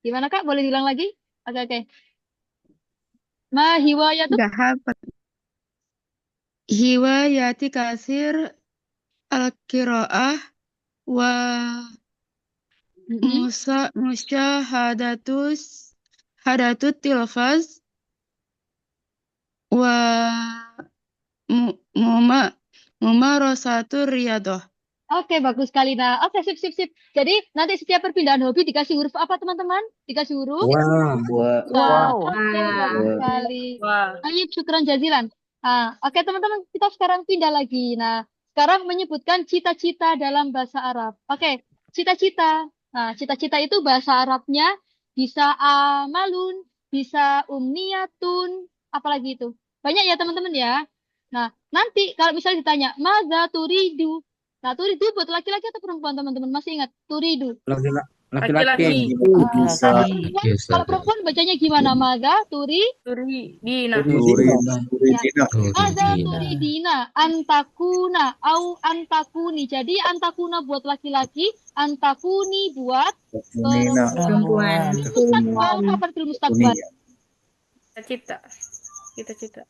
Gimana Kak? Boleh diulang lagi? Oke. Ma hiwayatu? Nggak hafal. Hiwayati kasir al-qiraah wa hadatut tilfaz wa mu- muma mumarasatu riyadah. Oke, bagus sekali. Nah, oke, sip. Jadi, nanti setiap perpindahan hobi dikasih huruf apa, teman-teman? Dikasih huruf? Wow. Wow. Oke, bagus sekali. Wah. Ayo, syukran jazilan. Nah, oke, teman-teman, kita sekarang pindah lagi. Nah, sekarang menyebutkan cita-cita dalam bahasa Arab. Oke, cita-cita. Nah, cita-cita itu bahasa Arabnya bisa amalun, bisa umniyatun, apalagi itu. Banyak ya, teman-teman ya. Nah, nanti kalau misalnya ditanya, maza turidu? Nah, turidu buat laki-laki atau perempuan, teman-teman? Masih ingat? Turidu. Laki-laki. Kalau perempuan bacanya gimana? Maza Dina. Maza turidina. Antakuna. Au antakuni. Jadi antakuna buat laki-laki. Antakuni buat perempuan. Mustakbal. Kapan film mustakbal? Cita-cita.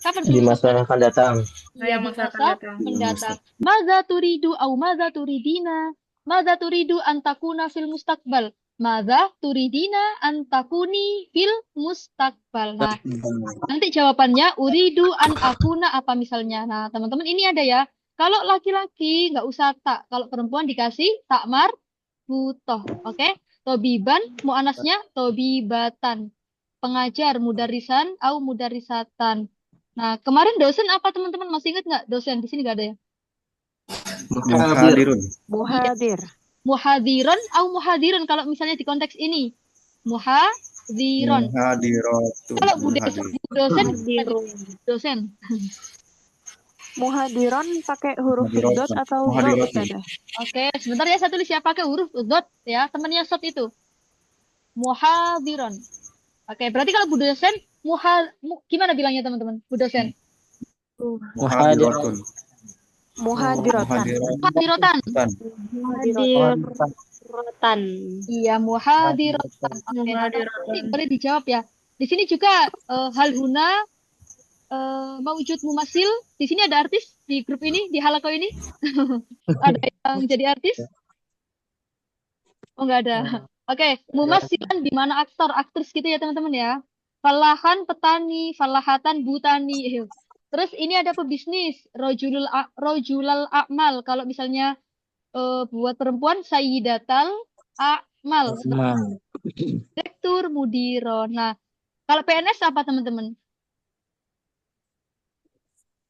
Kapan Di film masa yang akan datang. Iya, di masa mendatang. Maza turidu au maza turidina. Maza turidu antakuna fil mustakbal. Maza turidina antakuni fil mustakbal. Nah, nanti jawabannya uridu an akuna apa misalnya. Nah, teman-teman ini ada ya. Kalau laki-laki nggak usah tak. Kalau perempuan dikasih tak marbutoh. Oke? Tobiban, mu'anasnya tobibatan. Pengajar, mudarisan, au mudarisatan. Nah, kemarin dosen apa teman-teman masih ingat nggak dosen? Di sini nggak ada ya? Muhadir. Muhadiron au muhadirun kalau misalnya di konteks ini. Muhadiron. Kalau bu dosen. Muhadiron pakai huruf dot atau dot Ustazah? Oke, sebentar ya, saya tulis ya pakai huruf dot ya, temannya shot itu. Muhadiron. Oke, berarti kalau bu dosen gimana bilangnya teman-teman? Bu dosen. Muhadirun. Muhadirotan. Muhadirotan. Iya, muhadirotan. Oke, nanti boleh dijawab ya. Di sini juga hal huna mewujud mumasil. Di sini ada artis di grup ini, di halako ini. Ada yang jadi artis? Oh, nggak ada. Oke, mumasilan di mana aktor, aktris gitu ya teman-teman ya. Falahan petani, falahatan butani. Terus ini ada pebisnis, rojulal a'mal. Kalau misalnya buat perempuan, sayyidatal a'mal. Direktur, mudiro. Nah, kalau PNS apa teman-teman?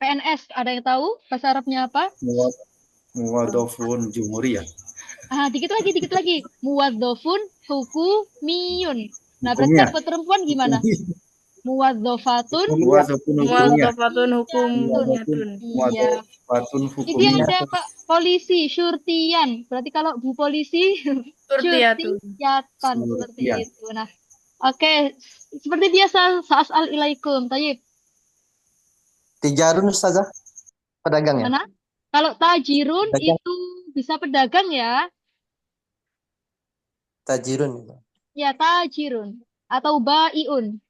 PNS, ada yang tahu bahasa Arabnya apa? Muwadofun jumhuriyah. Dikit lagi. Muwadzofun hukumiyun. Nah, berarti buat perempuan gimana? Muwadzofatun hukumiyatun. Iya. Itu yang ada Pak polisi, syurtian. Berarti kalau bu polisi, syurtiyatan seperti itu. Nah, oke. Seperti biasa, sa'as'al ilaikum. Tayyib. Tijarun Ustazah, pedagang ya? Mana? Kalau tajirun itu bisa pedagang ya. Tajirun. Ya, tajirun. Atau baiun.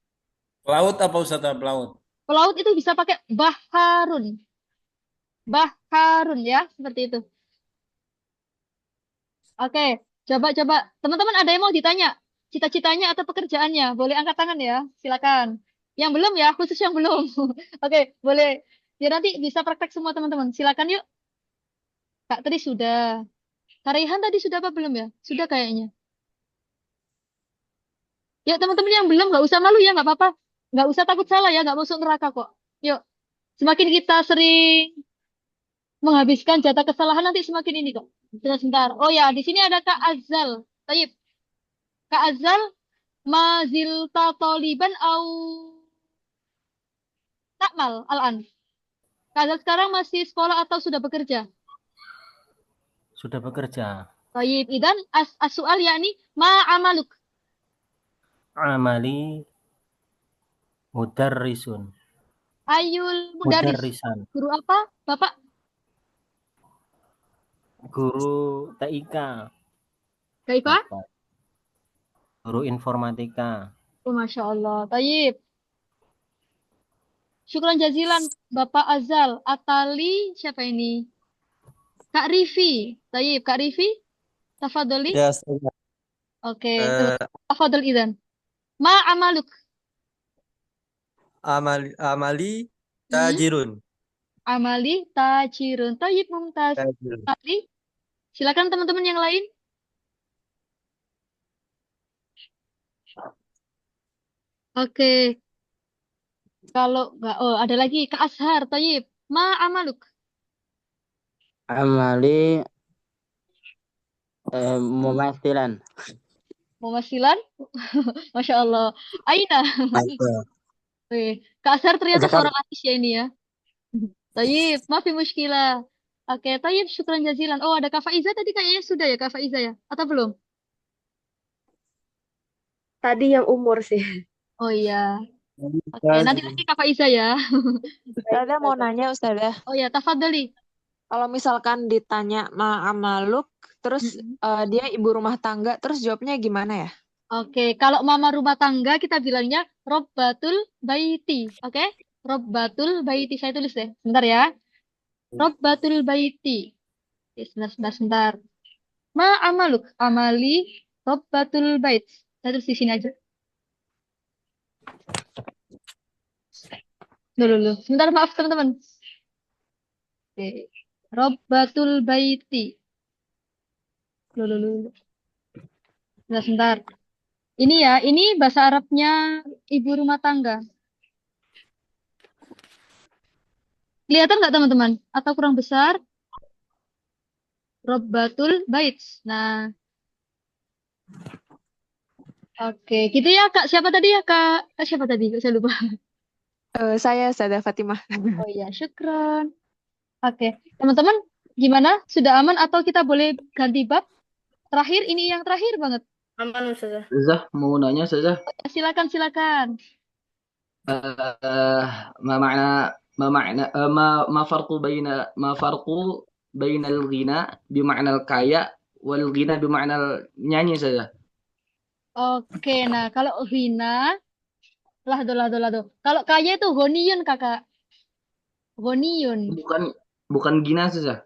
Pelaut apa Ustazah? Pelaut. Pelaut itu bisa pakai baharun. Baharun ya, seperti itu. Oke, coba. Teman-teman ada yang mau ditanya? Cita-citanya atau pekerjaannya? Boleh angkat tangan ya, silakan. Yang belum ya, khusus yang belum. Oke, boleh. Ya nanti bisa praktek semua teman-teman. Silakan yuk. Kak Tri sudah. Kak Raihan tadi sudah apa belum ya? Sudah kayaknya. Yuk teman-teman yang belum nggak usah malu ya, nggak apa-apa. Nggak usah takut salah ya, nggak masuk neraka kok. Yuk, semakin kita sering menghabiskan jatah kesalahan nanti semakin ini kok. Sebentar. Oh ya, di sini ada Kak Azal. Tayyib. Kak Azal, mazilta toliban au takmal al-an. Kak Azal sekarang masih sekolah atau sudah bekerja? Sudah bekerja. Tayyib. Idan as-soal yakni ma amaluk. Amali mudarrisun. Ayul mudarris. Mudarrisan. Guru apa, Bapak? Guru TIK. Kaifa? Guru informatika. Oh, Masya Allah. Tayyib. Syukran jazilan Bapak Azal. Atali siapa ini? Kak Rifi. Tayyib, Kak Rifi. Tafadholi. Ya, Ustazah. Oke, Eh, tafadhol idan. Ma amaluk. amali Hmm? tajirun. Amali tajirun. Tayyib, mumtaz. Tajirun. Tadi, silakan teman-teman yang lain. Oke, kalau nggak, oh ada lagi Kak Ashar. Tayyib. Ma amaluk. Amali mumasilan. Mumasilan. Masya Allah. Aina. Masa. Kak Ashar ternyata Jakarta. seorang artis ya ini ya. Tayyib, maafi muskilah. Oke, Tayyib, syukran jazilan. Oh, ada Kak Faiza tadi kayaknya sudah ya Kak Faiza ya? Atau belum? Tadi yang umur sih. Oh iya. Oke, nanti lagi Kak Faiza ya. Ustazah mau nanya, Ustazah. Oh ya, tafadhali. Kalau misalkan ditanya ma'amaluk, terus dia ibu rumah tangga, terus jawabnya gimana ya? Oke, kalau mama rumah tangga kita bilangnya Robbatul Baiti. Oke? Robbatul Baiti. Saya tulis deh. Sebentar ya. Robbatul Baiti. Oke, sebentar. Ma amaluk. Amali Robbatul Bait. Saya tulis di sini aja. Dulu. Sebentar, maaf teman-teman. Oke. Robbatul Baiti. Dulu. Sebentar. Ini ya, ini bahasa Arabnya ibu rumah tangga. Kelihatan nggak teman-teman? Atau kurang besar? Robbatul Bait. Nah, oke. Gitu ya, Kak. Siapa tadi ya, Kak? Kak siapa tadi? Kok saya lupa. Saya Ustazah Fatimah. Oh iya, syukran. Oke. Teman-teman, gimana? Sudah aman atau kita boleh ganti bab? Terakhir, ini yang terakhir banget. Aman, Ustazah. Ustazah, mau nanya Ustazah. Silakan. ما معنى ما فرق بين الغنى بمعنى الكايا والغنى بمعنى nyanyi saja. Oke, nah kalau ghina, lado. Kalau kaya itu ghaniyun, Kakak. Ghaniyun. Bukan gina saja.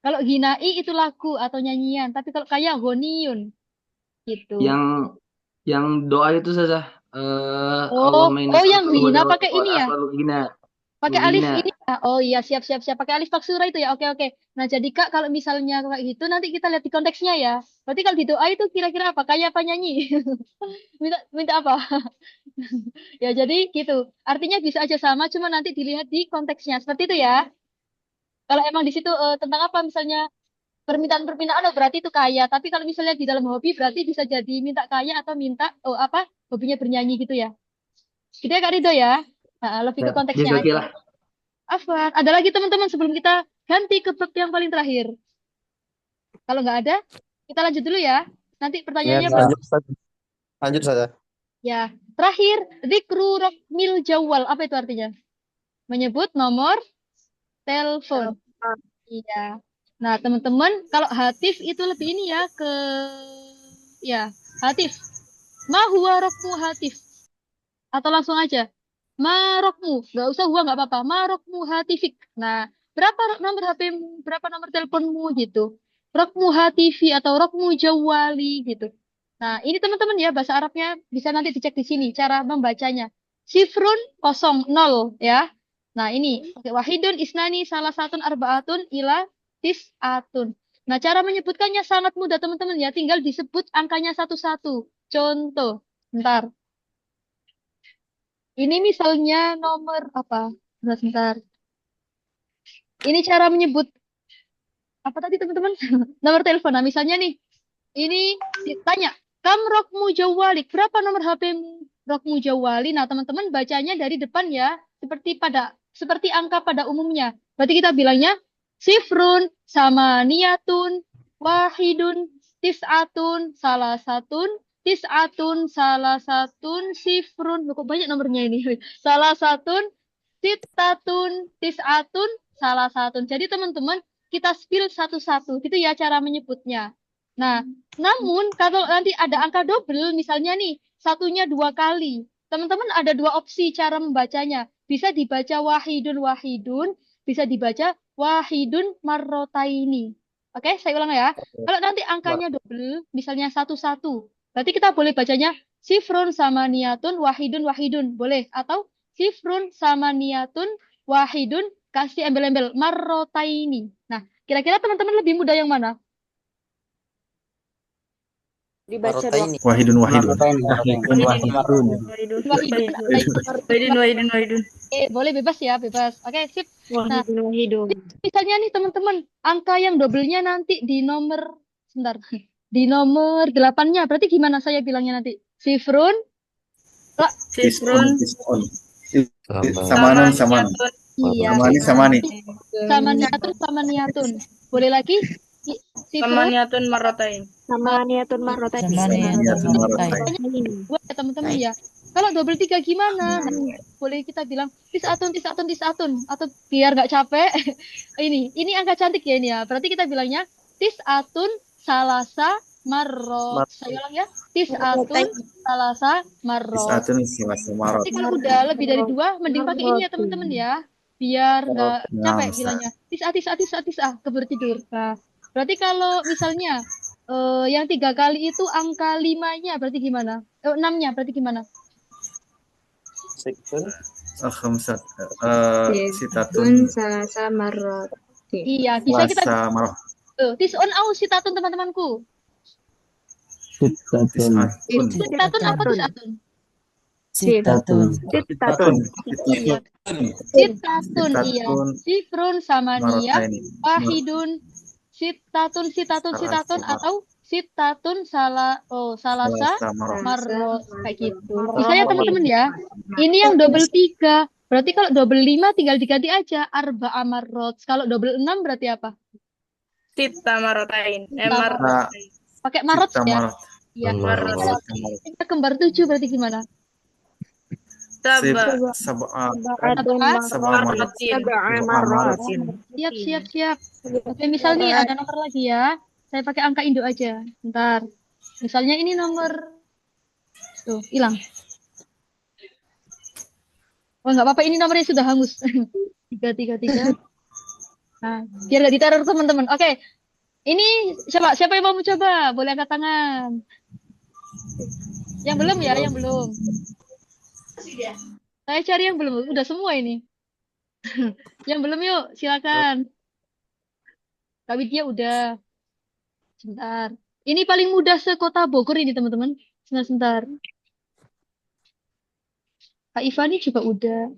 Kalau ginai itu lagu atau nyanyian, tapi kalau kaya ghaniyun. Gitu. Yang doa itu saja. Oh, yang ghina pakai ini ya? Pakai alif Ghina. ini ya? Oh iya, siap. Pakai alif maksura itu ya? Oke. Nah, jadi Kak, kalau misalnya kayak gitu, nanti kita lihat di konteksnya ya. Berarti kalau di doa itu kira-kira apa? Kayak apa nyanyi? Minta apa? Ya, jadi gitu. Artinya bisa aja sama, cuma nanti dilihat di konteksnya. Seperti itu ya. Kalau emang di situ tentang apa misalnya permintaan berarti itu kaya. Tapi kalau misalnya di dalam hobi berarti bisa jadi minta kaya atau minta hobinya bernyanyi gitu ya. Gitu ya Kak Ridho ya. Nah, lebih ke konteksnya aja. Afwan, ada lagi teman-teman sebelum kita ganti ke bab yang paling terakhir. Kalau nggak ada, kita lanjut dulu ya. Nanti pertanyaannya Lanjut saja. Ya, terakhir dzikru raqmil jawal. Apa itu artinya? Menyebut nomor telepon. Iya. Nah, teman-teman, kalau hatif itu lebih ini ya hatif. Ma huwa raqmu hatif. Atau langsung aja. Ma raqmu, nggak usah huwa nggak apa-apa. Ma raqmu hatifik. Nah, berapa nomor HP-mu, berapa nomor teleponmu gitu. Raqmu hatifi atau raqmu jawali gitu. Nah, ini teman-teman ya bahasa Arabnya bisa nanti dicek di sini cara membacanya. Sifrun 0 ya. Nah, ini wahidun isnani salah satun arbaatun ila tis'atun. Nah, cara menyebutkannya sangat mudah teman-teman ya, tinggal disebut angkanya satu-satu. Contoh, bentar. Ini misalnya nomor apa? Sebentar. Ini cara menyebut apa tadi teman-teman? Nomor telepon. Nah, misalnya nih, ini ditanya, kam rokmu jawalik, berapa nomor HP-mu? Rokmu jawali. Nah, teman-teman bacanya dari depan ya, seperti angka pada umumnya. Berarti kita bilangnya sifrun sama niyatun, wahidun, tis'atun, salah satun, sifrun. Loh, kok banyak nomornya ini? Salah satun, sittatun, tis'atun, salah satun. Jadi teman-teman kita spill satu-satu. Gitu ya cara menyebutnya. Nah, namun kalau nanti ada angka double, misalnya nih, satunya 2 kali. Teman-teman ada 2 opsi cara membacanya. Bisa dibaca wahidun wahidun, bisa dibaca wahidun marrotaini. Oke, saya ulang ya. Kalau nanti angkanya double, misalnya 1-1, berarti kita boleh bacanya sifrun sama niyatun wahidun wahidun. Boleh. Atau sifrun sama niyatun wahidun, kasih embel-embel marrotaini. Nah, kira-kira teman-teman lebih mudah yang mana? Dibaca Marotaini. Wahidun wahidun. Wahidun wahidun. Wahidun. Boleh bebas ya, bebas. Oke, sip. Nah, Wahidun. misalnya nih teman-teman, angka yang double-nya nanti di nomor, sebentar, di nomor 8-nya, berarti gimana saya bilangnya nanti? Sifrun, Sifrun. Sama nun sama nun. iya, Sama ni sama ni. sama niyatun. Boleh lagi? Sifrun, Samaniyatun marrotain. sama niatun marotain. buat ya teman-teman ya. Kalau double 3 gimana? Nah, boleh kita bilang tisatun atau biar nggak capek. Ini angka cantik ya ini ya. Berarti kita bilangnya tisatun salasa marrot. Saya ulang ya. Tisatun salasa marrot. Tisatun salasa marrot. Jadi kalau udah lebih dari 2, mending pakai ini ya teman-teman ya. Biar nggak capek bilangnya. Tisah, keburu tidur. Nah, berarti kalau misalnya yang 3 kali itu angka 5-nya berarti gimana? 6-nya berarti gimana? Khamsat. Sitatun salasa marot. Iya, bisa kita salasa marrot. Tis'un au sitatun teman-temanku. Sitatun. Sitatun apa tisatun? Sitatun. Iya. Sitatun, iya. Sifrun sama niyah, wahidun, sitatun atau sitatun salasa marrot kayak gitu. Bisa ya teman-teman ya. Ini yang double 3. Berarti kalau double 5 tinggal diganti aja arba'a marrot. Kalau double 6 berarti apa? Sita marrotain. Pakai marrot ya. Iya. Marrot. Kita kembar 7 berarti gimana? Siap. Oke, misal nih ada nomor lagi ya. Saya pakai angka induk aja. Bentar. Misalnya ini nomor tuh, hilang. Oh, nggak apa-apa, ini nomornya sudah hangus. 333. Nah, biar nggak diteror teman-teman. Oke. Ini siapa yang mau mencoba? Boleh angkat tangan. Yang belum ya, yang belum. Saya cari yang belum. Udah semua ini. Yang belum yuk, silakan. Kak Widya udah. Sebentar. Ini paling mudah sekota Bogor ini, teman-teman. Sebentar. Kak Ivani juga udah.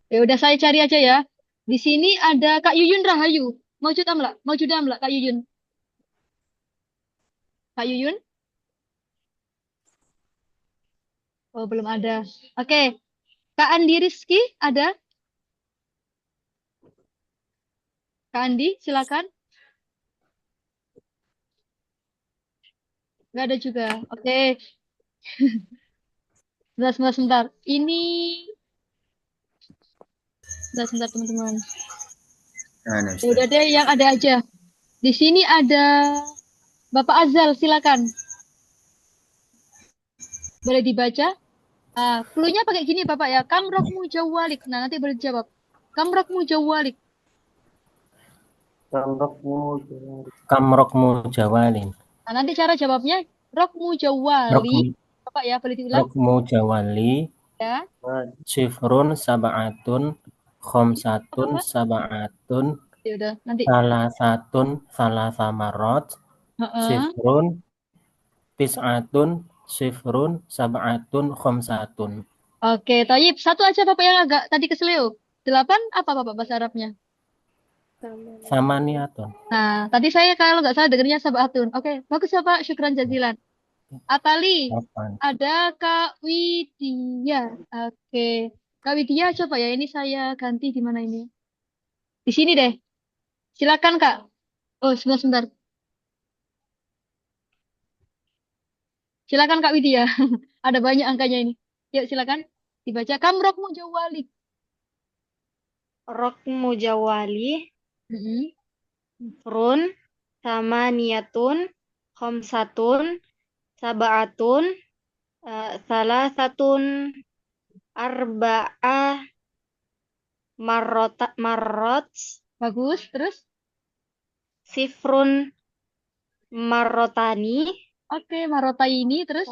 Ya udah, saya cari aja ya. Di sini ada Kak Yuyun Rahayu. Maujud amla, Kak Yuyun. Kak Yuyun? Oh, belum ada. Oke. Kak Andi Rizky ada? Kak Andi, silakan. Nggak ada juga. Oke. Sebentar. Ini sebentar teman-teman. Ya udah deh, yang ada aja. Di sini ada Bapak Azal, silakan. Boleh dibaca? Clue-nya pakai gini Bapak ya. Kam rokmu jawalik. Nah, nanti boleh dijawab. Kam rokmu jawalik. Kamrokmu jawalin. Nah, nanti cara jawabnya rokmu jawali. Bapak ya, boleh diulang? Rokmu jawali. Ya. Sifrun sab'atun khamsatun sab'atun Ya udah, nanti. salasatun salasa marot. Sifrun tis'atun sifrun sab'atun khamsatun. Oke, Thayyib. Satu aja Bapak yang agak tadi keseleo. 8 apa Bapak bahasa Arabnya? Samaniyatun. Nah, tadi saya kalau nggak salah dengarnya sabatun. Oke, bagus ya Pak. Syukran jazilan. Atali, ada Kak Widya. Oke, Kak Widya coba ya. Ini saya ganti di mana ini? Di sini deh. Silakan Kak. Oh, sebentar. Silakan Kak Widya. Ada banyak angkanya ini. Yuk silakan dibaca. Kamrokmu jawalik. Rokmu jawali. Sifrun, samaniyatun, khamsatun, sab'atun, salasatun, arba'ah, marrot, Bagus. Terus? sifrun, marrotani, Oke, marota ini. Terus?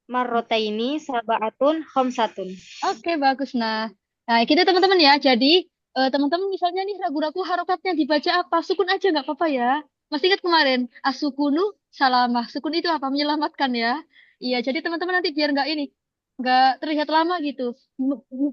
marrotaini, sab'atun, khamsatun. Oke, bagus. Nah, gitu teman-teman ya. Jadi, teman-teman misalnya nih ragu-ragu harokatnya dibaca apa? Sukun aja nggak apa-apa ya. Masih ingat kemarin, asukunu salamah. Sukun itu apa? Menyelamatkan ya. Iya, jadi teman-teman nanti biar nggak terlihat lama gitu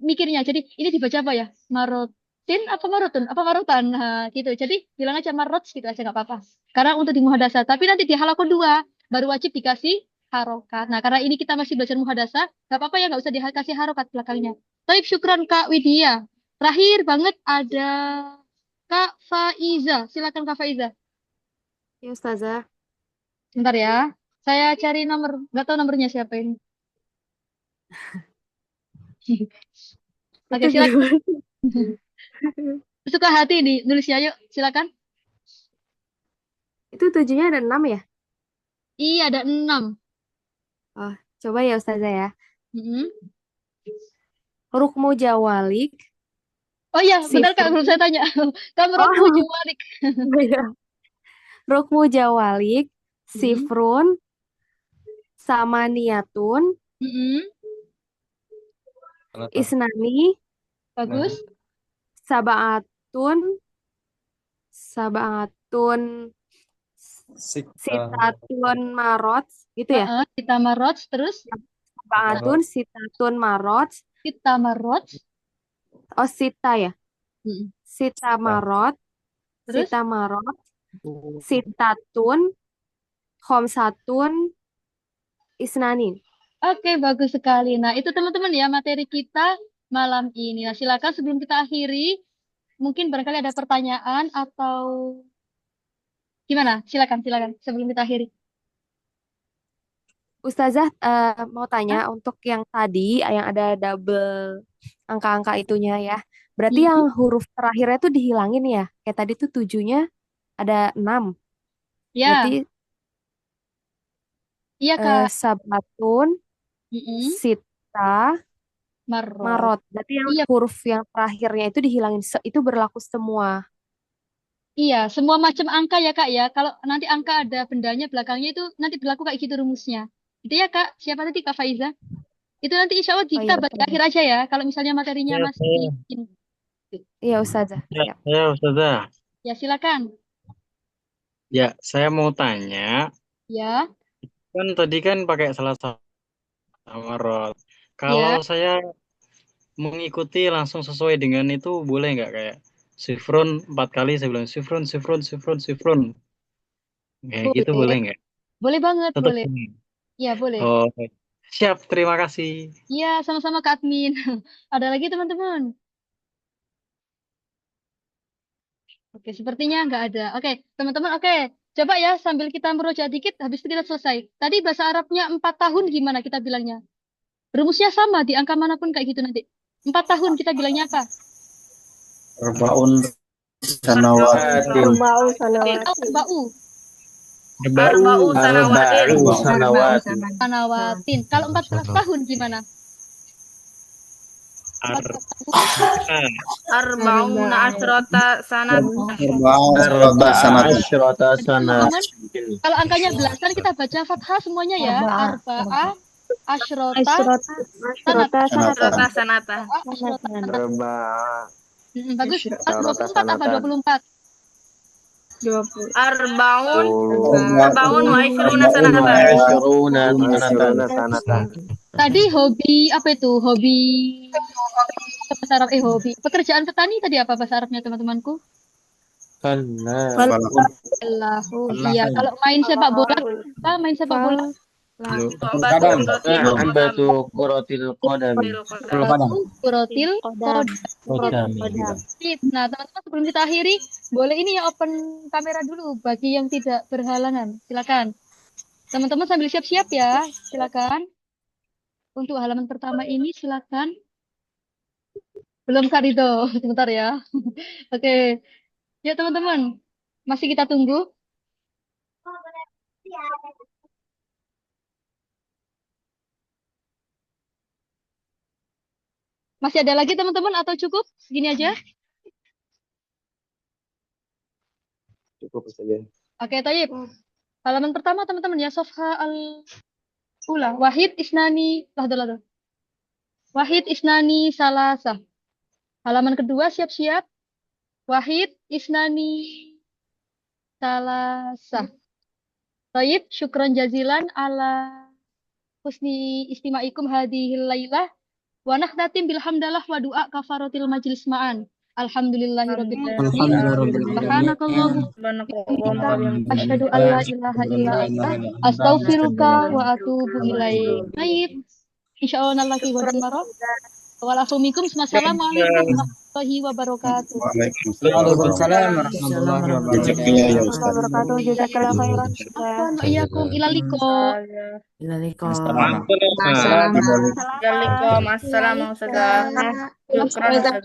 mikirnya. Jadi, ini dibaca apa ya? Marotin apa marotun? Apa marotan? Nah, gitu. Jadi, bilang aja marot gitu aja nggak apa-apa. Karena untuk di muhadasa. Tapi nanti di halakoh 2 baru wajib dikasih harokat. Nah, karena ini kita masih belajar muhadasa, nggak apa-apa ya, nggak usah dikasih harokat belakangnya. Baik, syukran Kak Widya. Terakhir banget ada Kak Faiza. Silakan Kak Faiza. Ya, Ustazah. Bentar ya. Saya cari nomor, nggak tahu nomornya siapa ini. Oke, silakan. Suka hati di nulisnya, yuk. Silakan. Itu 7-nya ada 6 ya? Iya, ada 6. Oh, coba ya Ustazah ya. Mm-mm. Rukmu jawalik. Oh iya, bentar Kak, belum saya tanya. Kamu rukmu jawalik. Rukmu jawalik, sifrun, samaniyatun, isnani, Bagus. sab'atun, sitatun marot, gitu ya? Kita marot, terus? Sab'atun, sitatun marot. Sita marot. Oh, sita ya? Sita marot, Terus? sita marot, sitatun, khamsatun, isnanin. Oke, bagus sekali. Nah, itu teman-teman ya materi kita malam ini. Nah, silakan sebelum kita akhiri, mungkin barangkali ada pertanyaan atau gimana? Silakan sebelum kita akhiri. Ustazah mau tanya untuk yang tadi yang ada double angka-angka itunya ya. Berarti yang huruf terakhirnya tuh dihilangin ya. Kayak tadi tuh 7-nya ada 6. Ya. Berarti iya, Kak. sabatun, sita, marot. Berarti yang huruf yang terakhirnya itu dihilangin. Itu berlaku semua. Iya, semua macam angka ya, Kak ya. Kalau nanti angka ada bendanya belakangnya itu nanti berlaku kayak gitu rumusnya. Itu ya, Kak. Siapa tadi Kak Faiza? Itu nanti insya Allah kita bahas di akhir aja ya. Kalau misalnya materinya masih Iya, Ustazah. Ya, Ustazah. Ya, silakan. Ya, saya mau tanya. Ya. Kan tadi kan pakai salah satu marot. Kalau saya mengikuti langsung sesuai dengan itu boleh nggak kayak sifron 4 kali saya bilang sifron. Kayak gitu boleh nggak? Boleh banget, Tetap boleh. Iya, boleh. Oh, siap. Terima kasih. Iya, sama-sama Kak Admin. Ada lagi teman-teman? Oke, sepertinya nggak ada. Oke, teman-teman, coba ya sambil kita meroja dikit, habis itu kita selesai. Tadi bahasa Arabnya 4 tahun gimana kita bilangnya? Rumusnya sama di angka manapun kayak gitu nanti. 4 tahun kita bilangnya apa? Arba'un sanawatin. Arba'u sanawatin. sanawatin. Kalau 14 tahun gimana? Arba'una asyrota sanat. Kalau angkanya belasan kita baca fathah semuanya ya. Arba'a asyrota sanata. Bagus. 24 apa 24? 20. Arbaun wa isyruna sanatan. Tadi hobi apa itu? Hobi bahasa Arab hobi. Pekerjaan petani tadi apa bahasa Arabnya teman-temanku? Iya, kalau main sepak bola, Nah, teman-teman sebelum kita akhiri, boleh ini ya open kamera dulu bagi yang tidak berhalangan. Silakan. Teman-teman sambil siap-siap ya. Silakan. Untuk halaman pertama ini silakan. Belum Kak Rido, sebentar ya. Oke. Ya teman-teman. Masih kita tunggu. Masih ada lagi teman-teman atau cukup? Segini aja? Cukup saja. Oke, Tayyip. Halaman pertama teman-teman ya, Sofha al-Ula. Wahid isnani, lahdah. Wahid isnani salasa. Halaman kedua siap-siap. Wahid isnani salasa. Tayyip, syukran jazilan ala husni istimaikum hadhil lailah. Wa nakhtatim bilhamdalah wa du'a kafaratil majlis ma'an. Alhamdulillahirabbil alamin. Subhanakallahumma asyhadu an la ilaha illa anta astaghfiruka wa atubu ilaik. Baik. Insyaallah lagi wa baraka. Waalaikumsalam. Assalamualaikum warahmatullahi wabarakatuh. Waalaikumsalam warahmatullahi wabarakatuh. Jazakallah khairan. Wa iyyakum ilal liqa. Assalamualaikum. Syukran, Ustazah.